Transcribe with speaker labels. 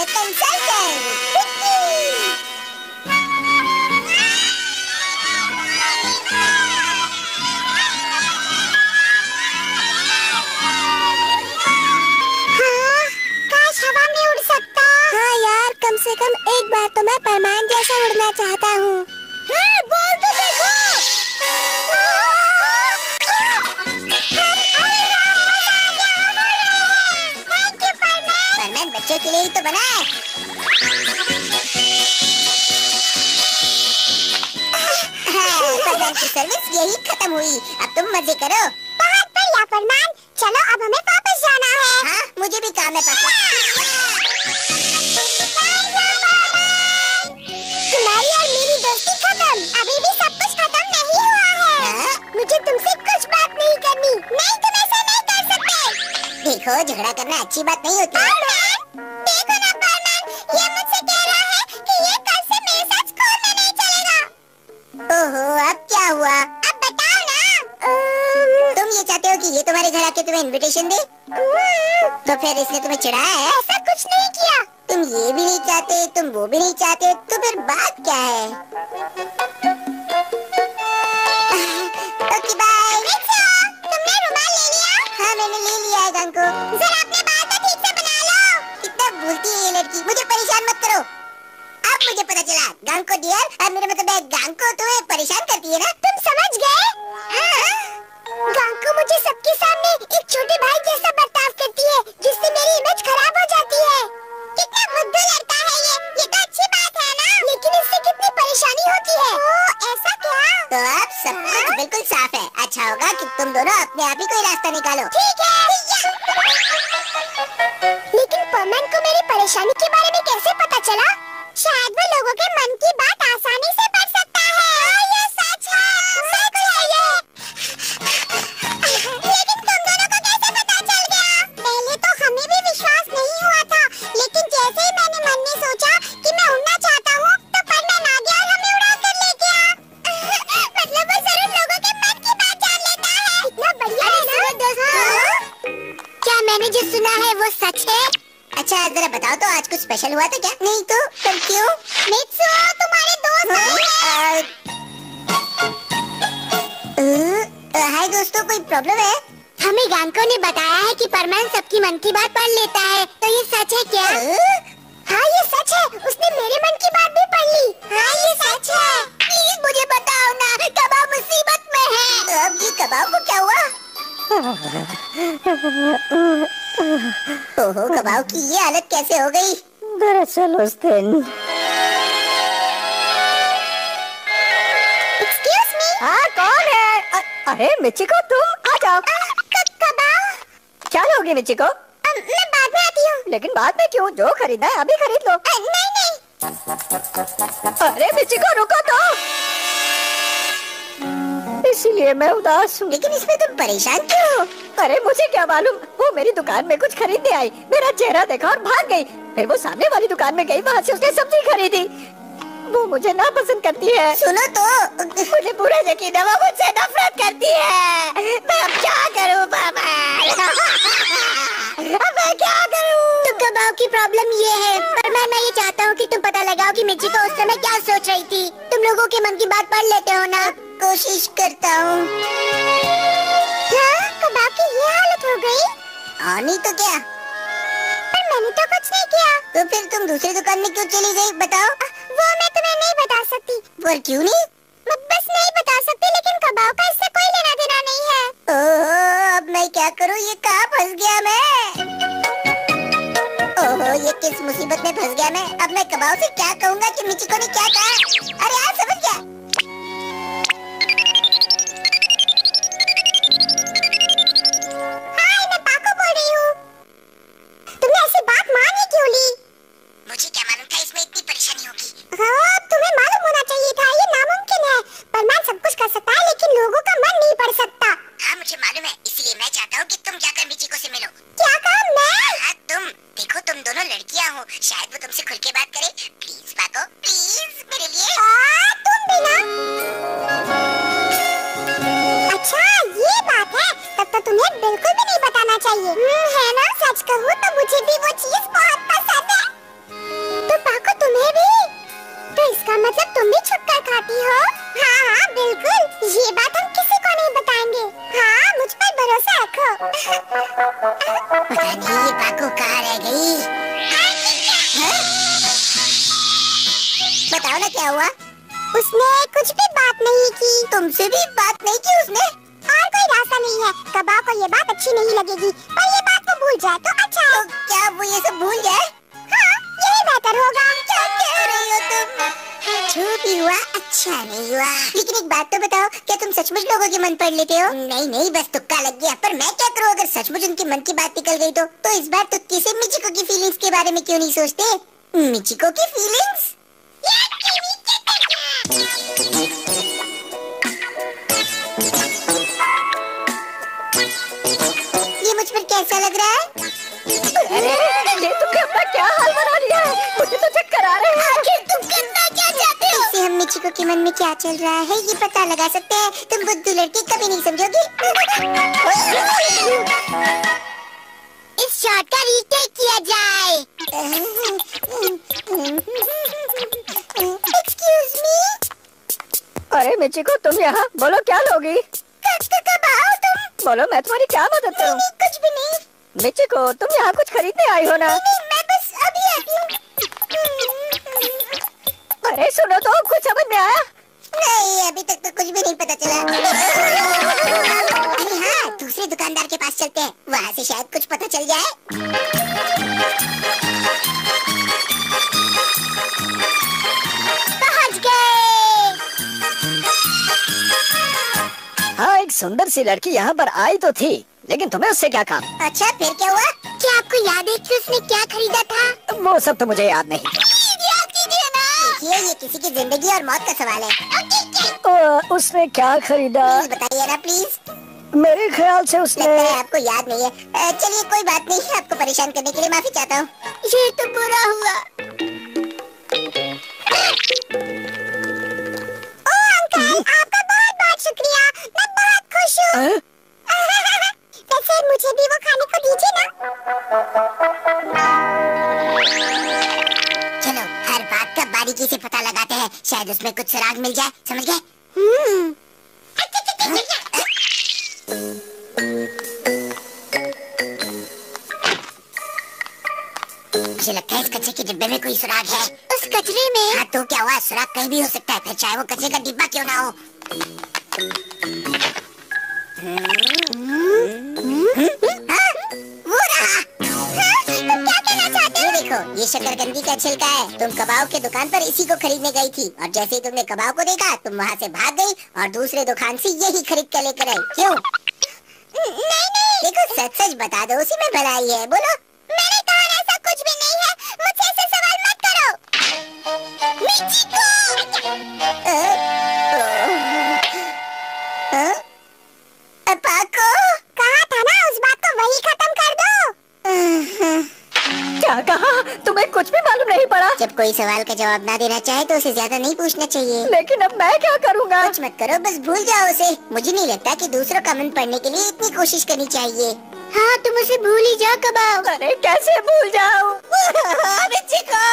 Speaker 1: The consultant. कम से कम एक बार तो मैं परमान जैसा उड़ना चाहता हूँ। बोल तो देखो। परमान बच्चों के लिए ही तो बना है। परमान की सर्विस यही खत्म हुई, अब तुम मजे करो। बहुत बढ़िया परमान, चलो अब हमें वापस जाना है। हाँ, मुझे भी काम है पापा। तुम्हारी और मेरी दोस्ती खत्म, अभी भी सब कुछ खत्म नहीं हुआ है। मुझे तुमसे कुछ बात नहीं करनी, नहीं तुम ऐसा नहीं कर सकते। देखो, झगड़ा करना अच्छी बात नहीं होती। देखो ना परमान, ये मुझसे कह रहा है कि ये कल से मेरे साथ स्कूल में नहीं चलेगा। ओहो, अब क्या हुआ? अब बताओ ना। तुम ये चाहते हो कि ये तुम्हारे घर आके तुम्हें इनविटेशन दे? तो फिर इसने तुम्हें चिढ़ाया है? ऐसा कुछ नहीं किया। तुम ये भी नहीं चाहते, तुम वो भी नहीं चाहते, तो फिर बात क्या है? Okay bye. तुमने रुमाल ले लिया? हाँ, मैंने ले लिया है गंको। जरा अपने बाल तो ठीक से बना लो। कितना बोलती है ये लड़की, मुझे परेशान मत करो। अब मुझे पता चला, गंको डियर, अब मेरा मतलब है गंको तुम्हें परेशान करती है ना? तुम समझ गए? हाँ। गंको मुझे सबके सामने एक छोटे भाई जैसा बर्ताव करती है, जिससे मेरी इमेज खराब हो जाती है। कितना बुद्धू लड़का है ये तो अच्छी बात है ना? लेकिन इससे कितनी परेशानी होती है। ऐसा क्या? तो अब सब कुछ बिल्कुल साफ है। अच्छा होगा कि तुम दोनों अपने आप ही कोई रास्ता निकालो। ठीक है। लेकिन परमान को मेरी परेशानी के बारे में कैसे पता चला? शायद वो लोगों के मन की बात आसानी से पढ़ सकता है। ये सच है, सच है ये। लेकिन तुम दोनों को कैसे पता चल गया? पहले तो हमें भी विश्वास नहीं हुआ था, लेकिन जैसे ही मैंने मन में सोचा कि मैं उड़ना चाहता हूँ, तो परमान आ गया और हमें उड़ा कर ले गया। मतलब वो जरूर लोगों के मन की बात जान लेता है। इतना बढ़िया है ना दोस्तों? क्या मैंने जो सुना है वो सच है? अच्छा, जरा बताओ तो आज कुछ स्पेशल हुआ था क्या? नहीं तो पर क्यों? मित्सुओ तुम्हारे दोस्त हैं। हाय दोस्तों, कोई प्रॉब्लम है? हमें गंको ने बताया है कि परमान सबकी मन की बात पढ़ लेता है, तो ये सच है क्या? हाँ ये सच है, उसने मेरे मन की बात भी पढ़ ली। हाँ ये सच है। प्लीज मुझे बताओ ना, कबाब मुसीबत में है। तो अब ये कबाब को क्या हुआ? ओहो, कबाब की ये हालत कैसे हो गई?
Speaker 2: दरअसल उस दिन।
Speaker 1: Excuse me?
Speaker 2: हाँ, कौन है? अरे मिचिको, तुम आ जाओ।
Speaker 1: कबाब?
Speaker 2: क्या लोगे मिचिको?
Speaker 1: मैं बाद में आती हूँ।
Speaker 2: लेकिन बाद में क्यों? जो खरीदना है अभी खरीद लो।
Speaker 1: नहीं।
Speaker 2: अरे मिचिको, रुको तो। इसीलिए मैं उदास हूँ।
Speaker 1: लेकिन इसमें तुम परेशान क्यों हो?
Speaker 2: अरे मुझे क्या मालूम, वो मेरी दुकान में कुछ खरीदने आई, मेरा चेहरा देखा और भाग गई। फिर वो सामने वाली दुकान में गई, वहाँ से उसने सब्जी खरीदी। वो मुझे नापसंद करती है।
Speaker 1: सुनो तो,
Speaker 2: मुझे पूरा यकीन है वो मुझसे नफरत करती है। मैं अब क्या करूँ पापा? अब मैं क्या करूँ?
Speaker 1: तो कबाब की प्रॉब्लम ये है, पर मैं ये चाहता हूँ कि तुम पता लगाओ कि मिचिको उस समय क्या सोच रही थी। तुम लोगों के मन की बात पढ़ लेते हो ना? कोशिश करता हूँ। कबाब की ये हालत हो गई? हाँ नहीं तो क्या? पर मैंने तो कुछ नहीं किया। तो फिर तुम दूसरी दुकान में क्यों चली गई, बताओ? वो मैं तुम्हें नहीं बता सकती। पर क्यों नहीं? मैं बस नहीं बता सकती, लेकिन कबाब का इससे कोई लेना देना नहीं है। ओह, अब मैं क्या करूँ? ये कहाँ फंस गया मैं? ओहो, ये किस मुसीबत में फंस गया मैं? अब मैं कबाब से क्या कहूँगा कि मिचिको ने क्या कहा? अरे यार, समझ गया। हाय, मैं पाको बोल रही हूँ। तुमने ऐसी बात मान ही क्यों ली? मुझे क्या मालूम था इसमें इतनी परेशानी होगी। हाँ, तुम्हें मालूम होना चाहिए था, ये नामुमकिन है। परमान सब कुछ कर सकता है, लेकिन लोगों का मन नहीं पढ़ सकता। हाँ मुझे मालूम है, इसलिए मैं चाहता हूँ कि तुम जाकर मिचिको से मिलो। क्या कहा? मैं? हाँ तुम। देखो तुम दोनों लड़कियाँ हो, शायद वो तुमसे खुल के बात करे। प्लीज पाको, प्लीज मेरे लिए। तुम भी ना? अच्छा ये बात है, तब तो तुम्हें बिल्कुल भी नहीं बताना चाहिए। है ना? सच कहूँ तो मुझे भी वो चीज बहुत पसंद है। पाको कहाँ रह गई? हाँ? बताओ ना क्या हुआ? उसने कुछ भी बात नहीं की। तुमसे भी बात नहीं की उसने? और कोई रास्ता नहीं है। कबाब को ये बात अच्छी नहीं लगेगी, पर ये बात वो भूल जाए तो अच्छा है। तो क्या वो ये सब भूल जाए? हाँ, यही बेहतर होगा। क्या कह रही हो तुम? जो भी हुआ अच्छा नहीं हुआ। लेकिन एक बात तो बताओ, क्या तुम सचमुच लोगों के मन पढ़ लेते हो? नहीं नहीं, बस तुक्का लग गया। पर मैं क्या करूँ, अगर सचमुच उनके मन की बात निकल गई तो इस बार तुक्के से मिचिको की फीलिंग्स के बारे में क्यों नहीं सोचते? मिचिको की फीलिंग्स? ये मुझ पर कैसा लग रहा है?
Speaker 2: अरे ये तुमने अपना क्या हाल बना लिया है? मुझे तो चक्कर आ रहे हैं।
Speaker 1: आखिर तुम करना क्या चाहते हो? इससे हम मिचिको के मन में क्या चल रहा है ये पता लगा सकते हैं। तुम बुद्धू लड़की कभी नहीं समझोगी। इस शॉट का रीटेक किया जाए। Excuse me.
Speaker 2: अरे मिचिको, तुम यहाँ बोलो, क्या लोगी?
Speaker 1: कब आओ तुम?
Speaker 2: बोलो, मैं तुम्हारी क्या मदद करूँ?
Speaker 1: नहीं, कुछ भी नहीं।
Speaker 2: मिचिको, तुम यहाँ कुछ खरीदने आई हो ना?
Speaker 1: नहीं, मैं बस अभी आती हूँ।
Speaker 2: अरे सुनो तो, कुछ समझ में आया?
Speaker 1: नहीं, अभी तक तो कुछ भी नहीं पता चला। अरे हाँ, दूसरे दुकानदार के पास चलते हैं, वहाँ से शायद कुछ पता चल जाए। पहुँच गए।
Speaker 2: हाँ, एक सुंदर सी लड़की यहाँ पर आई तो थी, लेकिन तुम्हें उससे क्या काम?
Speaker 1: अच्छा, फिर क्या हुआ? क्या आपको याद है कि उसने क्या खरीदा था?
Speaker 2: वो सब तो मुझे याद नहीं।
Speaker 1: याद कीजिए ना। देखिए, ये किसी की जिंदगी और मौत का सवाल है।
Speaker 2: उसने क्या खरीदा?
Speaker 1: प्लीज बताइए ना, प्लीज।
Speaker 2: मेरे ख्याल से उसने...
Speaker 1: लगता है आपको याद नहीं है। चलिए कोई बात नहीं, आपको परेशान करने के लिए माफी चाहता हूँ। ये तो बुरा हुआ। ओ अंकल, आपका बहुत बहुत शुक्रिया। मैं बहुत खुश हूँ। वैसे मुझे भी वो खाने को दीजिए ना। चलो, हर बात का बारीकी से पता लगाते हैं, शायद उसमें कुछ सुराग मिल जाए। समझ गए? मुझे लगता है इस कचरे के डिब्बे में कोई सुराग है। उस कचरे में? हाँ, तो क्या हुआ? सुराग कहीं भी हो सकता है, फिर चाहे वो कचरे का डिब्बा क्यों ना हो। वो रहा। तुम क्या कहना चाहते हो? देखो, ये शकरकंदी का छिलका है। तुम कबाब के दुकान पर इसी को खरीदने गई थी, और जैसे ही तुमने कबाब को देखा, तुम वहाँ से भाग गई और दूसरे दुकान से यही खरीद कर लेकर आई। क्यों? नहीं, देखो सच सच बता दो, उसी में भलाई है। बोलो। मैंने कहा ऐसा कुछ भी नहीं है। मुझसे ऐसे सवाल मत करो। मिचिको! पाको, कहा था ना, उस बात को वही खत्म कर दो।
Speaker 2: क्या कहा? तुम्हें कुछ भी मालूम नहीं पड़ा?
Speaker 1: जब कोई सवाल का जवाब ना देना चाहे तो उसे ज्यादा नहीं पूछना चाहिए।
Speaker 2: लेकिन अब मैं क्या करूँगा?
Speaker 1: कुछ मत करो, बस भूल जाओ उसे। मुझे नहीं लगता कि दूसरों का मन पढ़ने के लिए इतनी कोशिश करनी चाहिए। हाँ, तुम उसे भूल ही जाओ कबाब।
Speaker 2: अरे कैसे भूल जाऊँ?
Speaker 1: मिचिको!